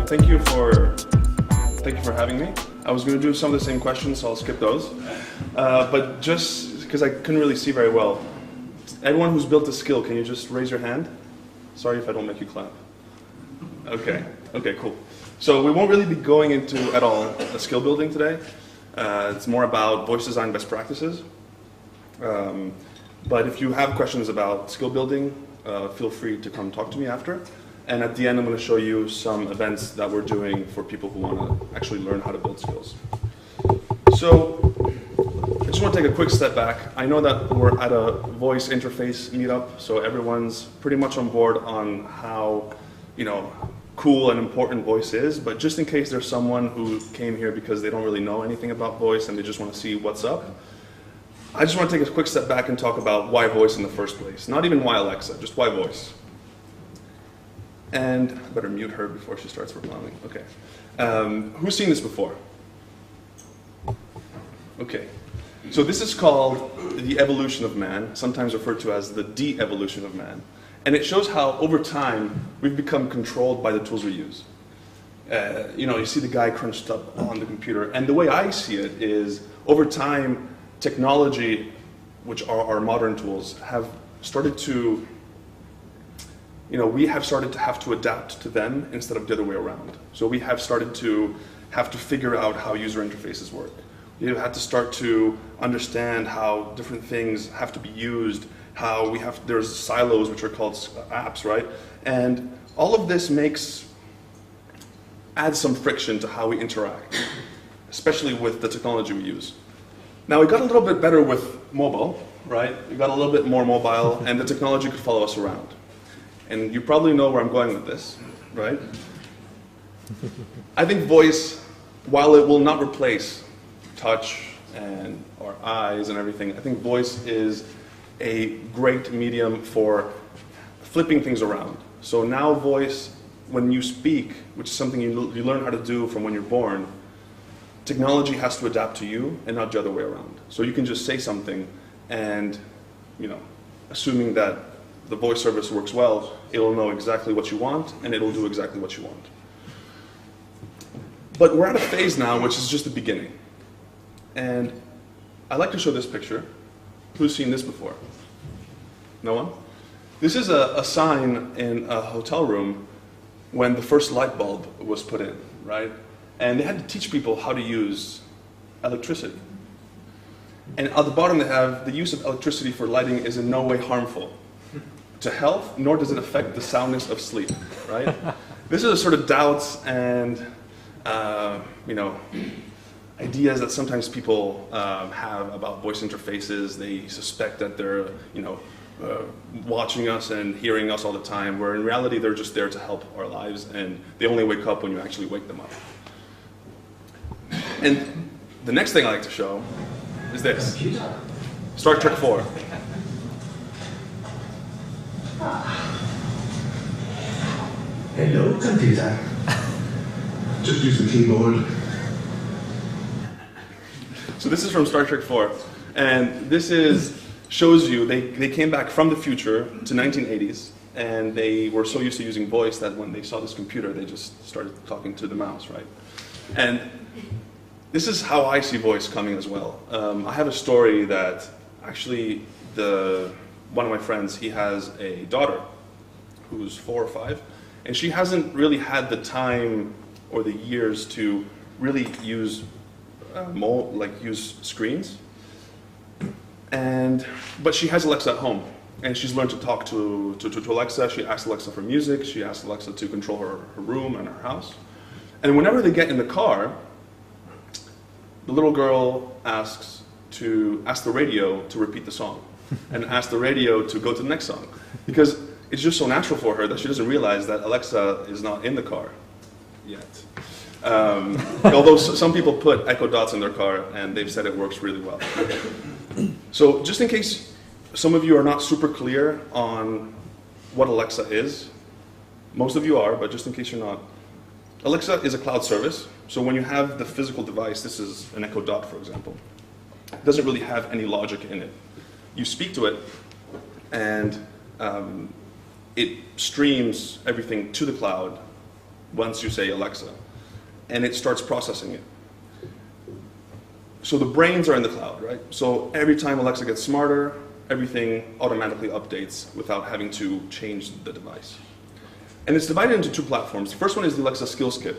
Thank you for having me. I was going to do some of the same questions, so I'll skip those. But just because I couldn't really see very well, everyone who's built a skill, can you just raise your hand? Sorry if I don't make you clap. Okay, cool. So we won't really be going into at all a skill building today. It's more about voice design best practices. But if you have questions about skill building, feel free to come talk to me after. And at the end, I'm going to show you some events that we're doing for people who want to actually learn how to build skills. So I just want to take a quick step back. I know that we're at a voice interface meetup, so everyone's pretty much on board on how, cool and important voice is. But just in case there's someone who came here because they don't really know anything about voice and they just want to see what's up, I just want to take a quick step back and talk about why voice in the first place. Not even why Alexa, just why voice. And I better mute her before she starts replying. Okay. Who's seen this before? Okay. So this is called the evolution of man, sometimes referred to as the de-evolution of man. And it shows how, over time, we've become controlled by the tools we use. You see the guy crunched up on the computer. And the way I see it is, over time, technology, which are our modern tools, have started to we have started to have to adapt to them instead of the other way around. So we have started to have to figure out how user interfaces work. We've had to start to understand how different things have to be used, how there's silos which are called apps, right? And all of this adds some friction to how we interact, especially with the technology we use. Now, we got a little bit better with mobile, right? We got a little bit more mobile, and the technology could follow us around. And you probably know where I'm going with this, right? I think voice, while it will not replace touch and our eyes and everything, I think voice is a great medium for flipping things around. So now voice, when you speak, which is something you learn how to do from when you're born, technology has to adapt to you and not the other way around. So you can just say something and, assuming that the voice service works well, it'll know exactly what you want, and it'll do exactly what you want. But we're at a phase now which is just the beginning. And I'd like to show this picture. Who's seen this before? No one? This is a sign in a hotel room when the first light bulb was put in, right? And they had to teach people how to use electricity. And at the bottom they have, the use of electricity for lighting is in no way harmful to health, nor does it affect the soundness of sleep, right? This is a sort of doubts and, ideas that sometimes people have about voice interfaces. They suspect that they're, watching us and hearing us all the time, where in reality they're just there to help our lives, and they only wake up when you actually wake them up. And the next thing I like to show is this. Star Trek 4. Hello, computer. Just use the keyboard. So this is from Star Trek 4, and this shows you they came back from the future to 1980s, and they were so used to using voice that when they saw this computer, they just started talking to the mouse, right? And this is how I see voice coming as well. I have a story that actually one of my friends, he has a daughter who's 4 or 5, and she hasn't really had the time or the years to really use use screens. But she has Alexa at home, and she's learned to talk to Alexa. She asks Alexa for music. She asks Alexa to control her room and her house. And whenever they get in the car, the little girl asks the radio to repeat the song, and ask the radio to go to the next song, because it's just so natural for her that she doesn't realize that Alexa is not in the car yet. Although some people put Echo Dots in their car, and they've said it works really well. So just in case some of you are not super clear on what Alexa is, most of you are, but just in case you're not, Alexa is a cloud service. So when you have the physical device, this is an Echo Dot, for example, it doesn't really have any logic in it. You speak to it, and it streams everything to the cloud once you say Alexa, and it starts processing it. So the brains are in the cloud, right? So every time Alexa gets smarter, everything automatically updates without having to change the device. And it's divided into two platforms. The first one is the Alexa Skills Kit,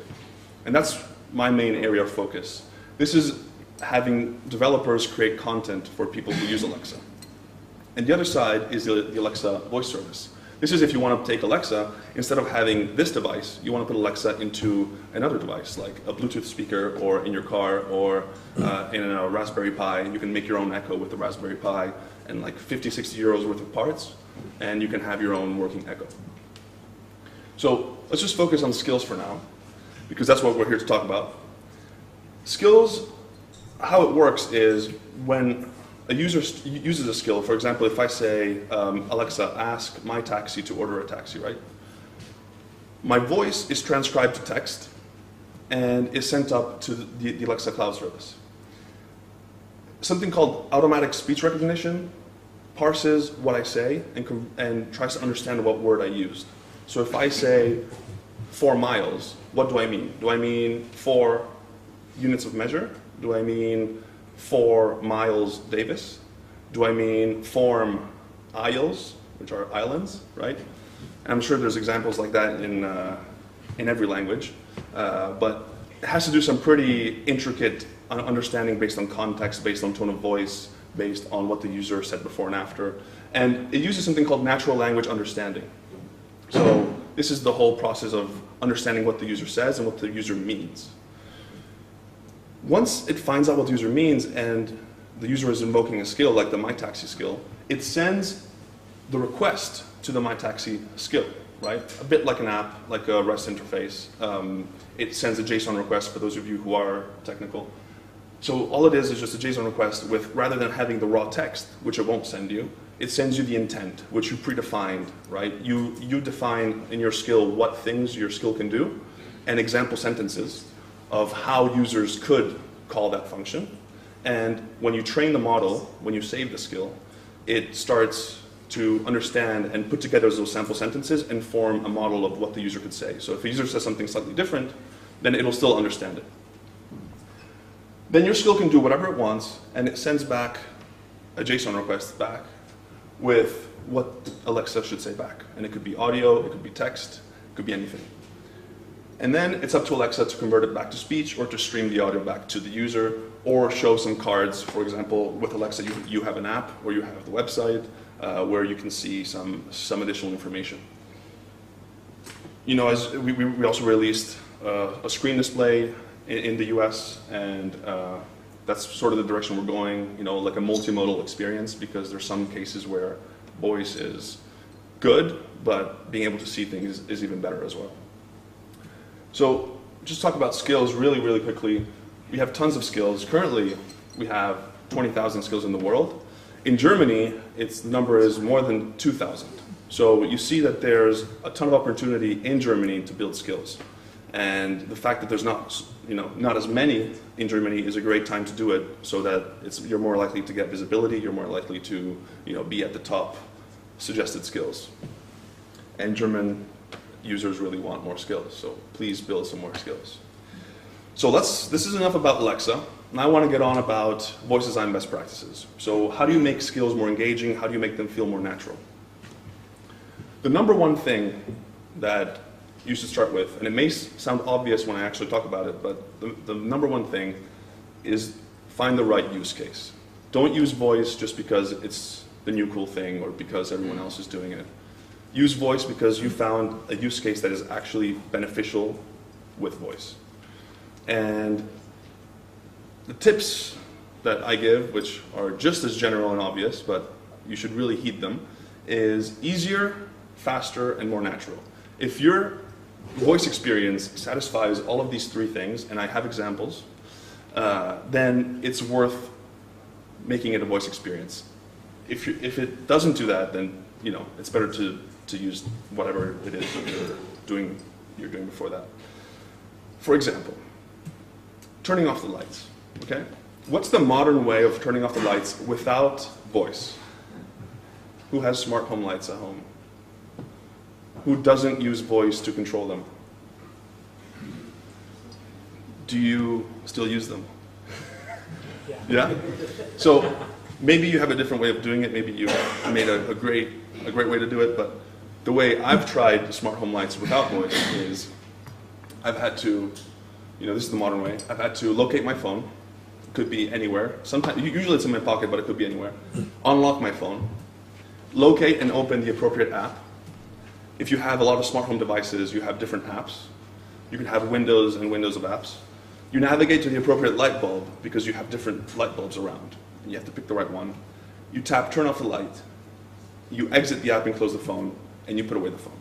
and that's my main area of focus. This is having developers create content for people who use Alexa. And the other side is the Alexa voice service. This is if you want to take Alexa, instead of having this device, you want to put Alexa into another device, like a Bluetooth speaker, or in your car, or in a Raspberry Pi. You can make your own Echo with the Raspberry Pi, and like 50, 60 euros worth of parts, and you can have your own working Echo. So let's just focus on skills for now, because that's what we're here to talk about. Skills, how it works is when a user uses a skill. For example, if I say, Alexa, ask my taxi to order a taxi, right? My voice is transcribed to text and is sent up to the Alexa cloud service. Something called automatic speech recognition parses what I say and tries to understand what word I used. So if I say 4 miles, what do I mean? Do I mean 4 units of measure? Do I mean 4 miles Davis? Do I mean form isles, which are islands, right? And I'm sure there's examples like that in every language, but it has to do some pretty intricate understanding based on context, based on tone of voice, based on what the user said before and after. And it uses something called natural language understanding. So this is the whole process of understanding what the user says and what the user means. Once it finds out what the user means and the user is invoking a skill like the My Taxi skill, it sends the request to the My Taxi skill, right? A bit like an app, like a REST interface. It sends a JSON request for those of you who are technical. So all it is just a JSON request with, rather than having the raw text, which it won't send you, it sends you the intent, which you predefined, right? You define in your skill what things your skill can do and example sentences of how users could call that function. And when you train the model, when you save the skill, it starts to understand and put together those sample sentences and form a model of what the user could say. So if a user says something slightly different, then it'll still understand it. Then your skill can do whatever it wants, and it sends back a JSON request back with what Alexa should say back. And it could be audio, it could be text, it could be anything. And then it's up to Alexa to convert it back to speech or to stream the audio back to the user or show some cards. For example, with Alexa, you have an app or you have the website where you can see some additional information. You know, as we also released a screen display in the US, and that's sort of the direction we're going, you know, like a multimodal experience, because there's some cases where voice is good, but being able to see things is even better as well. So just talk about skills really, really quickly. We have tons of skills. Currently, we have 20,000 skills in the world. In Germany, its number is more than 2,000. So you see that there's a ton of opportunity in Germany to build skills. And the fact that there's not as many in Germany is a great time to do it, so that you're more likely to get visibility, you're more likely to be at the top suggested skills. And German users really want more skills, so please build some more skills. So this is enough about Alexa. Now I want to get on about voice design best practices. So how do you make skills more engaging? How do you make them feel more natural? The number one thing that you should start with, and it may sound obvious when I actually talk about it, but the number one thing is find the right use case. Don't use voice just because it's the new cool thing or because everyone else is doing it. Use voice because you found a use case that is actually beneficial with voice. And the tips that I give, which are just as general and obvious, but you should really heed them, is easier, faster, and more natural. If your voice experience satisfies all of these 3 things, and I have examples, then it's worth making it a voice experience. If it doesn't do that, then it's better to use whatever it is that you're doing before that. For example, turning off the lights. Okay, what's the modern way of turning off the lights without voice? Who has smart home lights at home? Who doesn't use voice to control them? Do you still use them? Yeah? So maybe you have a different way of doing it. Maybe you made a great way to do it. But the way I've tried smart home lights without voice is I've had to, this is the modern way. I've had to locate my phone. It could be anywhere. Sometimes, usually it's in my pocket, but it could be anywhere. Unlock my phone. Locate and open the appropriate app. If you have a lot of smart home devices, you have different apps. You can have windows and windows of apps. You navigate to the appropriate light bulb because you have different light bulbs around. And you have to pick the right one. You tap turn off the light. You exit the app and close the phone, and you put away the phone.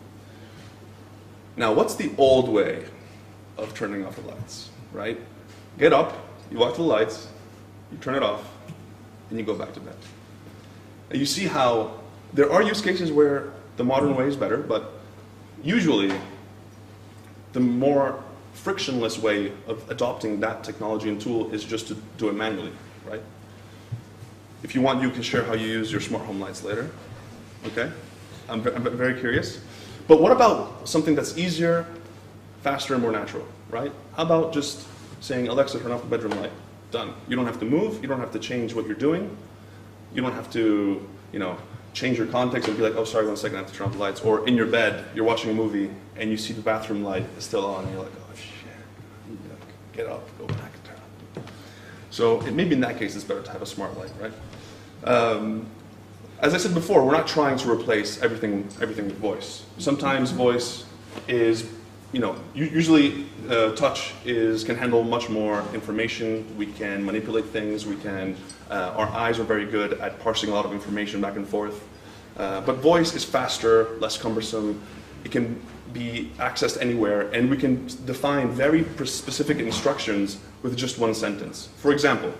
Now, what's the old way of turning off the lights, right? Get up, you walk to the lights, you turn it off, and you go back to bed. And you see how there are use cases where the modern way is better, but usually the more frictionless way of adopting that technology and tool is just to do it manually, right? If you want, you can share how you use your smart home lights later, okay? I'm very curious. But what about something that's easier, faster, and more natural, right? How about just saying, Alexa, turn off the bedroom light? Done. You don't have to move, you don't have to change what you're doing, you don't have to, change your context and be like, oh, sorry, 1 second, I have to turn off the lights. Or in your bed, you're watching a movie, and you see the bathroom light is still on, and you're like, oh, shit. Get up, go back, and turn it on. So maybe in that case, it's better to have a smart light, right? As I said before, we're not trying to replace everything with voice. Sometimes voice is, usually touch can handle much more information. We can manipulate things. Our eyes are very good at parsing a lot of information back and forth. But voice is faster, less cumbersome. It can be accessed anywhere, and we can define very specific instructions with just one sentence. For example,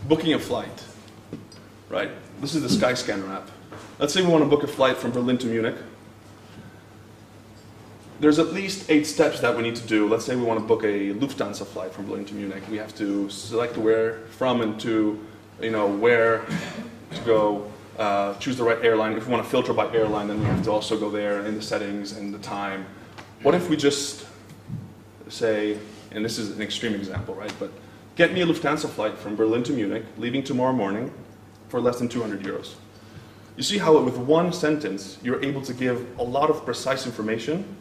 booking a flight, right? This is the Skyscanner app. Let's say we want to book a flight from Berlin to Munich. There's at least 8 steps that we need to do. Let's say we want to book a Lufthansa flight from Berlin to Munich. We have to select where from and to, where to go, choose the right airline. If we want to filter by airline, then we have to also go there in the settings and the time. What if we just say, and this is an extreme example, right? But get me a Lufthansa flight from Berlin to Munich, leaving tomorrow morning for less than 200 euros. You see how with one sentence, you're able to give a lot of precise information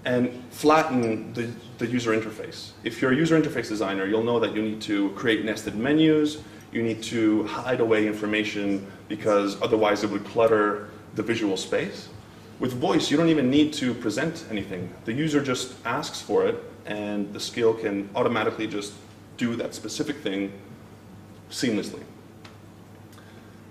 and flatten the user interface. If you're a user interface designer, you'll know that you need to create nested menus, you need to hide away information because otherwise it would clutter the visual space. With voice, you don't even need to present anything. The user just asks for it, and the skill can automatically just do that specific thing seamlessly.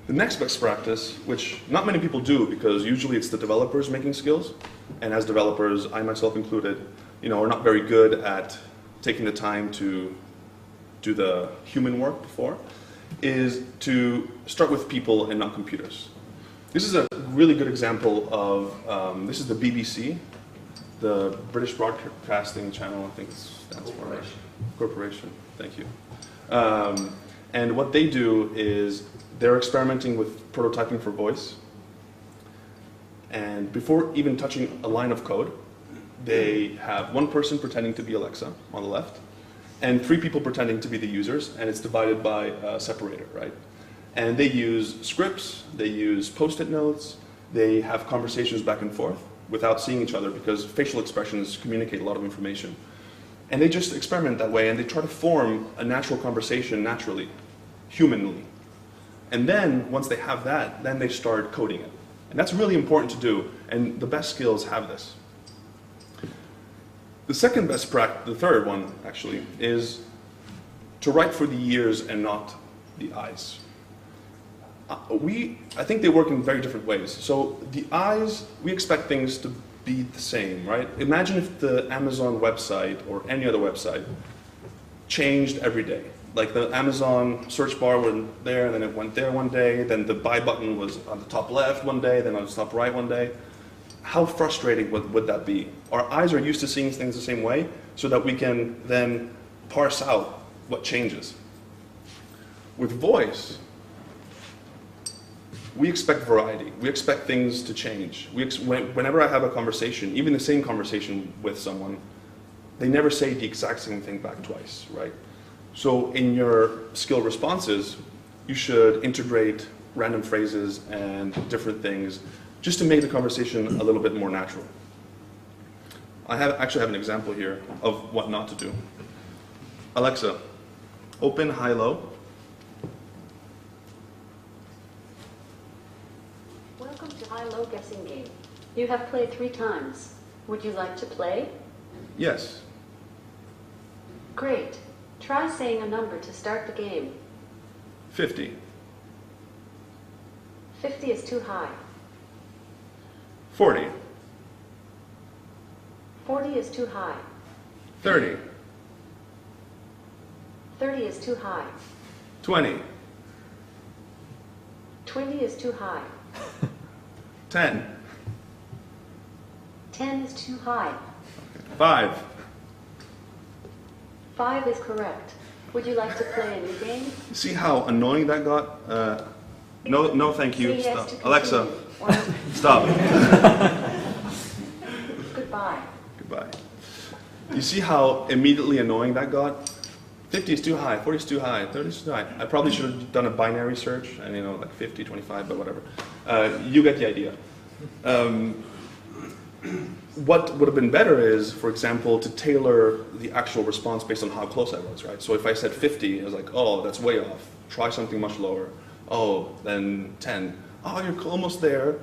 The next best practice, which not many people do because usually it's the developers making skills, and as developers, I myself included, are not very good at taking the time to do the human work before, is to start with people and not computers. This is a really good example of, this is the BBC, the British Broadcasting Channel, I think it stands for. Corporation, thank you. And what they do is they're experimenting with prototyping for voice. And before even touching a line of code, they have one person pretending to be Alexa on the left, and 3 people pretending to be the users, and it's divided by a separator, right? And they use scripts, they use post-it notes, they have conversations back and forth without seeing each other because facial expressions communicate a lot of information. And they just experiment that way, and they try to form a natural conversation naturally, humanly. And then, once they have that, then they start coding it. And that's really important to do, and the best skills have this. The second best practice, the third one actually, is to write for the ears and not the eyes. I think they work in very different ways. So the eyes, we expect things to be the same, right? Imagine if the Amazon website or any other website changed every day. Like the Amazon search bar went there, and then it went there one day, then the buy button was on the top left one day, then on the top right one day. How frustrating would that be? Our eyes are used to seeing things the same way, so that we can then parse out what changes. With voice, we expect variety. We expect things to change. Whenever I have a conversation, even the same conversation with someone, they never say the exact same thing back twice, right? So in your skill responses, you should integrate random phrases and different things just to make the conversation a little bit more natural. I actually have an example here of what not to do. Alexa, open high-low. Welcome to high-low guessing game. You have played 3 times. Would you like to play? Yes. Great. Try saying a number to start the game. 50. 50 is too high. 40. 40 is too high. 30. 30 is too high. 20. 20 is too high. 10. 10 is too high. 5. 5 is correct. Would you like to play a new game? See how annoying that got? No, thank you. Say yes Stop. to Alexa, continue. stop. Goodbye. Goodbye. You see how immediately annoying that got? 50 is too high, 40 is too high, 30 is too high. I probably should have done a binary search, and like 50, 25, but whatever. You get the idea. What would have been better is, for example, to tailor the actual response based on how close I was, right? So if I said 50, I was like, oh, that's way off. Try something much lower. Oh, then 10. Oh, you're almost there.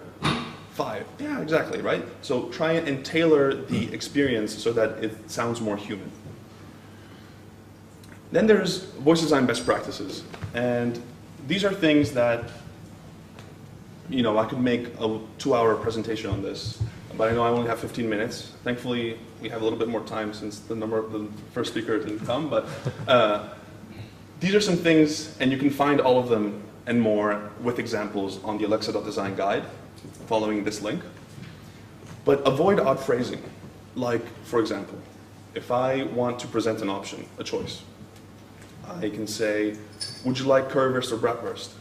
5. Yeah, exactly, right? So try and tailor the experience so that it sounds more human. Then there's voice design best practices. And these are things that, I could make a 2-hour presentation on this, but I know I only have 15 minutes. Thankfully, we have a little bit more time since the first speaker didn't come, but these are some things, and you can find all of them and more with examples on the Alexa.design guide following this link. But avoid odd phrasing. Like, for example, if I want to present an option, a choice, I can say, would you like currywurst or bratwurst?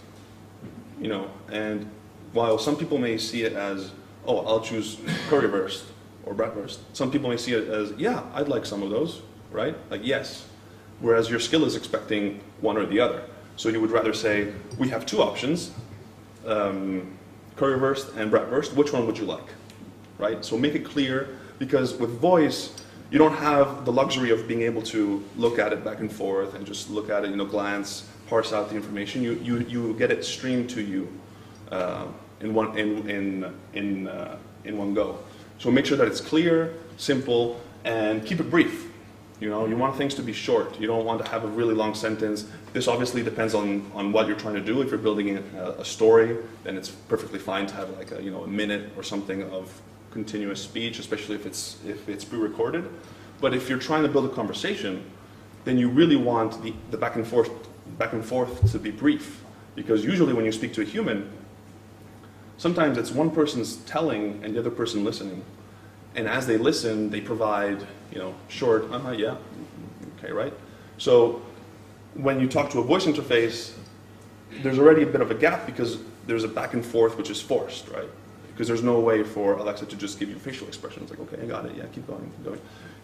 And while some people may see it as, oh, I'll choose currywurst or bratwurst, some people may see it as, yeah, I'd like some of those, right? Like, yes. Whereas your skill is expecting one or the other. So you would rather say, we have 2 options, currywurst and bratwurst, which one would you like, right? So make it clear, because with voice, you don't have the luxury of being able to look at it back and forth and just look at it, glance, parse out the information. You get it streamed to you in one go. So make sure that it's clear, simple, and keep it brief. You want things to be short. You don't want to have a really long sentence. This obviously depends on what you're trying to do. If you're building a story, then it's perfectly fine to have like a minute or something of continuous speech, especially if it's pre-recorded. But if you're trying to build a conversation, then you really want the back and forth to be brief, because usually when you speak to a human, sometimes it's one person's telling and the other person listening, and as they listen, they provide short, yeah, okay, right? So when you talk to a voice interface, there's already a bit of a gap because there's a back and forth which is forced, right? Because there's no way for Alexa to just give you facial expressions like, okay, I got it, yeah, keep going, keep going.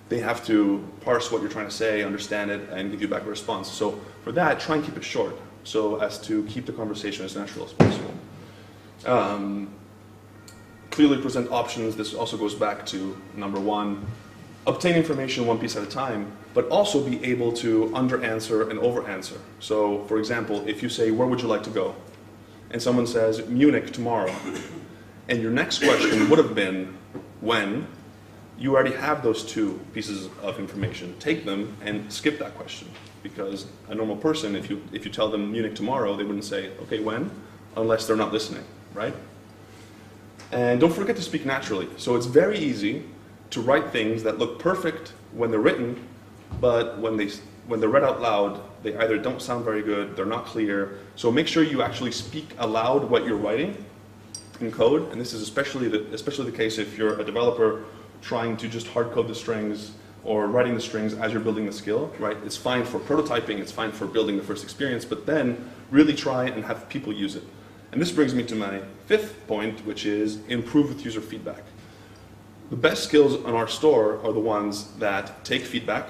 They have to parse what you're trying to say, understand it, and give you back a response. So for that, try and keep it short so as to keep the conversation as natural as possible. Clearly present options. This also goes back to number 1, obtain information one piece at a time, but also be able to under-answer and over-answer. So, for example, if you say, where would you like to go? And someone says, Munich tomorrow. And your next question would have been, when? You already have those 2 pieces of information. Take them and skip that question. Because a normal person, if you tell them Munich tomorrow, they wouldn't say, okay, when? Unless they're not listening, right? And don't forget to speak naturally. So it's very easy to write things that look perfect when they're written, but when they're read out loud, they either don't sound very good, they're not clear. So make sure you actually speak aloud what you're writing in code, and this is especially the case if you're a developer trying to just hard code the strings or writing the strings as you're building the skill, right? It's fine for prototyping, it's fine for building the first experience, but then really try and have people use it. And this brings me to my 5th point, which is improve with user feedback. The best skills on our store are the ones that take feedback,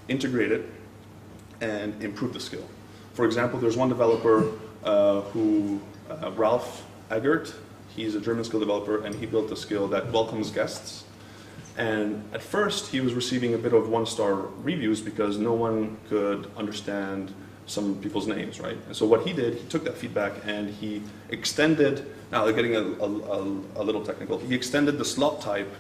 integrate it, and improve the skill. For example, there's one developer Ralph Eggert, he's a German skill developer, and he built a skill that welcomes guests. And at first, he was receiving a bit of one-star reviews because no one could understand some people's names, right? And so what he did, he took that feedback and he extended, now they're getting a little technical, he extended the slot type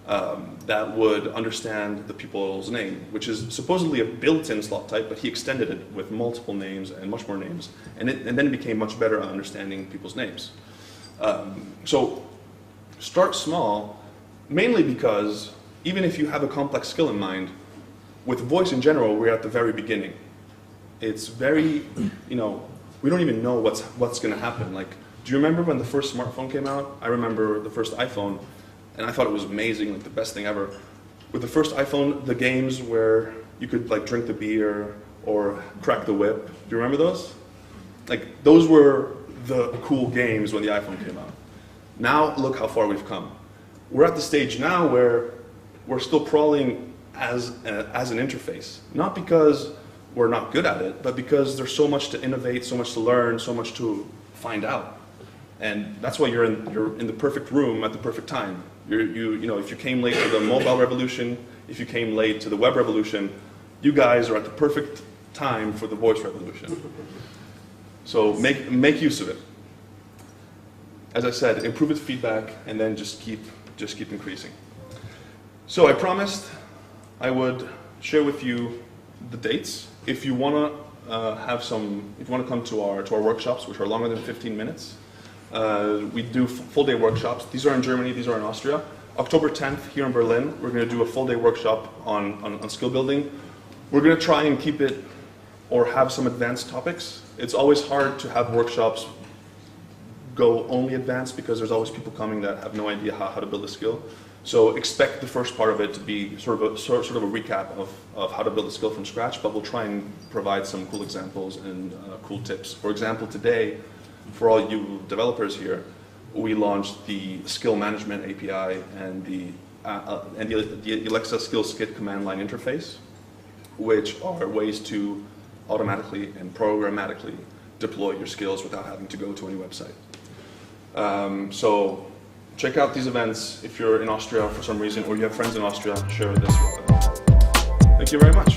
that would understand the people's name, which is supposedly a built-in slot type, but he extended it with multiple names and much more names, and then it became much better at understanding people's names. So start small, mainly because even if you have a complex skill in mind, with voice in general, we're at the very beginning. It's very, we don't even know what's going to happen. Like, do you remember when the first smartphone came out? I remember the first iPhone, and I thought it was amazing, like the best thing ever. With the first iPhone, the games where you could like drink the beer or crack the whip. Do you remember those? Like, those were the cool games when the iPhone came out. Now, look how far we've come. We're at the stage now where we're still crawling as an interface. Not because we're not good at it, but because there's so much to innovate, so much to learn, so much to find out. And that's why you're in the perfect room at the perfect time. If you came late to the mobile revolution, if you came late to the web revolution, you guys are at the perfect time for the voice revolution. So make use of it. As I said, improve its feedback, and then just keep increasing. So I promised I would share with you the dates. If you want to come to our workshops, which are longer than 15 minutes, we do full day workshops. These are in Germany, these are in Austria. October 10th here in Berlin, we're going to do a full day workshop on skill building. We're going to try and keep it or have some advanced topics. It's always hard to have workshops go only advanced because there's always people coming that have no idea how to build a skill. So expect the first part of it to be sort of a recap of how to build a skill from scratch, but we'll try and provide some cool examples and cool tips. For example, today, for all you developers here, we launched the skill management API and the Alexa Skills Kit command line interface, which are ways to automatically and programmatically deploy your skills without having to go to any website. So check out these events if you're in Austria for some reason, or you have friends in Austria, share this with them. Thank you very much.